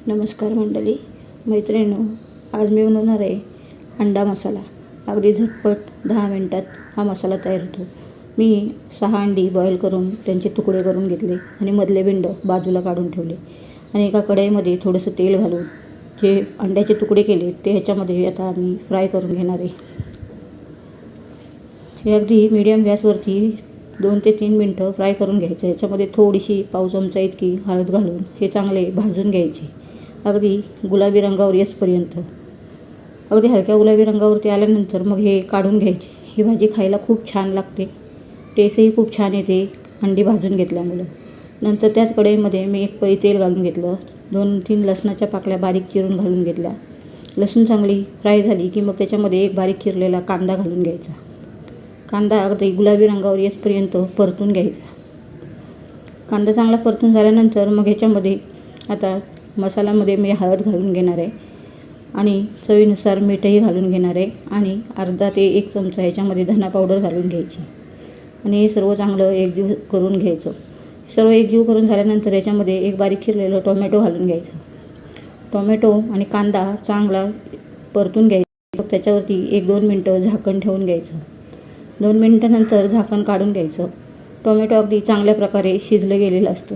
नमस्कार मंडळी, मैत्रिणींनो, आज मी बनवणार आहे अंडा मसाला। अगदी झटपट 10 मिनिटात हा मसाला तयार होतो। मी 6 अंडी बॉईल करून त्यांचे तुकडे करून घेतले आणि मधले बिंड बाजूला काढून ठेवले आणि एका कढईमध्ये थोडंसं तेल घालून जे अंड्याचे तुकडे केले ते ह्याच्यामध्ये आता आम्ही फ्राय करून घेणार आहे। हे अगदी मीडियम गॅसवरती 2 ते 3 मिनिटं फ्राय करून घ्यायचं। ह्याच्यामध्ये थोडीशी पाव चमचा इतकी हळद घालून हे चांगले भाजून घ्यायचे, अगदी गुलाबी रंगावर येईपर्यंत। अगदी हलक्या गुलाबी रंगावरती आल्यानंतर मग हे काढून घ्यायचे। ही भाजी खायला खूप छान लागते, टेस्टही खूप छान येते अंडी भाजून घेतल्यामुळं। नंतर त्याच कढईमध्ये मी एक पळी तेल घालून घेतलं, 2-3 लसणाच्या पाकळ्या बारीक चिरून घालून घेतल्या। लसूण चांगली फ्राय झाली की मग त्याच्यामध्ये एक बारीक चिरलेला कांदा घालून घ्यायचा। कांदा अगदी गुलाबी रंगावर येईपर्यंत परतून घ्यायचा। कांदा चांगला परतून झाल्यानंतर मग ह्याच्यामध्ये आता मसाल्यामध्ये मी हळद घालून घेणार आहे आणि चवीनुसार मीठही घालून घेणार आहे आणि अर्धा ते 1 चमचा ह्याच्यामध्ये धना पावडर घालून घ्यायची आणि हे सर्व चांगलं एकजीव करून घ्यायचं। सर्व एकजीव करून झाल्यानंतर याच्यामध्ये एक बारीक चिरलेलं टोमॅटो घालून घ्यायचं। टोमॅटो आणि कांदा चांगला परतून घ्यायचा। त्याच्यावरती 1-2 मिनटं झाकण ठेवून घ्यायचं। 2 मिनिटानंतर झाकण काढून घ्यायचं। टोमॅटो अगदी चांगल्या प्रकारे शिजलं गेलेलं असतं।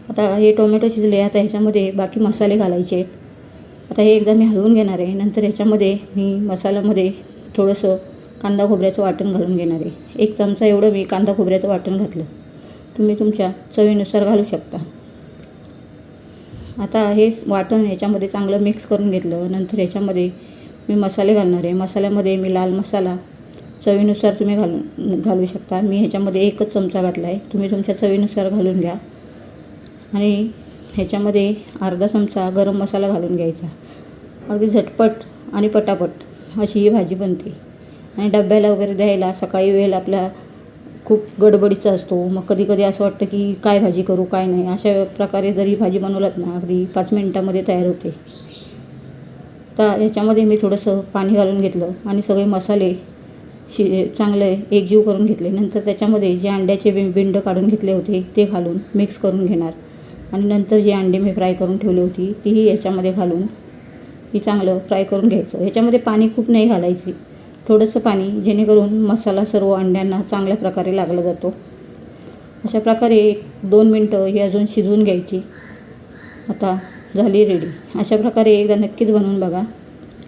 आता हे टोमॅटो शिजले, आता ह्याच्यामध्ये बाकी मसाले घालायचे आहेत। आता हे एकदा मी हलवून घेणार आहे। नंतर ह्याच्यामध्ये मी मसाल्यामध्ये थोडंसं कांदा खोबऱ्याचं वाटण घालून घेणार आहे। 1 चमचा एवढं मी कांदा खोबऱ्याचं वाटण घातलं, तुम्ही तुमच्या चवीनुसार घालू शकता। आता हे वाटण ह्याच्यामध्ये चांगलं मिक्स करून घेतलं। नंतर ह्याच्यामध्ये मी मसाले घालणार आहे। मसाल्यामध्ये मी लाल मसाला चवीनुसार तुम्ही घालू शकता। मी ह्याच्यामध्ये 1च चमचा घातला आहे, तुम्ही तुमच्या चवीनुसार घालून घ्या। आणि ह्याच्यामध्ये अर्धा चमचा गरम मसाला घालून घ्यायचा। अगदी झटपट आणि पटापट अशी ही भाजी बनते आणि डब्याला वगैरे द्यायला सकाळी वेळ आपला खूप गडबडीचा असतो, मग कधी कधी असं वाटतं की काय भाजी करू काय नाही। अशा प्रकारे जर ही भाजी बनवलात ना अगदी 5 मिनिटामध्ये तयार होते। तर ह्याच्यामध्ये मी थोडंसं पाणी घालून घेतलं आणि सगळे मसाले चांगले एकजीव करून घेतले। नंतर त्याच्यामध्ये जे अंड्याचे बिंड काढून घेतले होते ते घालून मिक्स करून घेणार आणि नंतर जी अंडी मी फ्राय करून ठेवली होती तीही याच्यामध्ये घालून ही चांगलं फ्राय करून घ्यायचं। ह्याच्यामध्ये पाणी खूप नाही घालायची, थोडंसं पाणी, जेणेकरून मसाला सर्व अंड्यांना चांगल्या प्रकारे लागला जातो। अशा प्रकारे 1-2 मिनटं ही अजून शिजवून घ्यायची। आता झाली रेडी। अशा प्रकारे एकदा नक्कीच बनवून बघा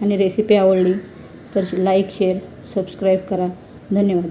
आणि रेसिपी आवडली तर लाईक, शेअर, सबस्क्राईब करा। धन्यवाद।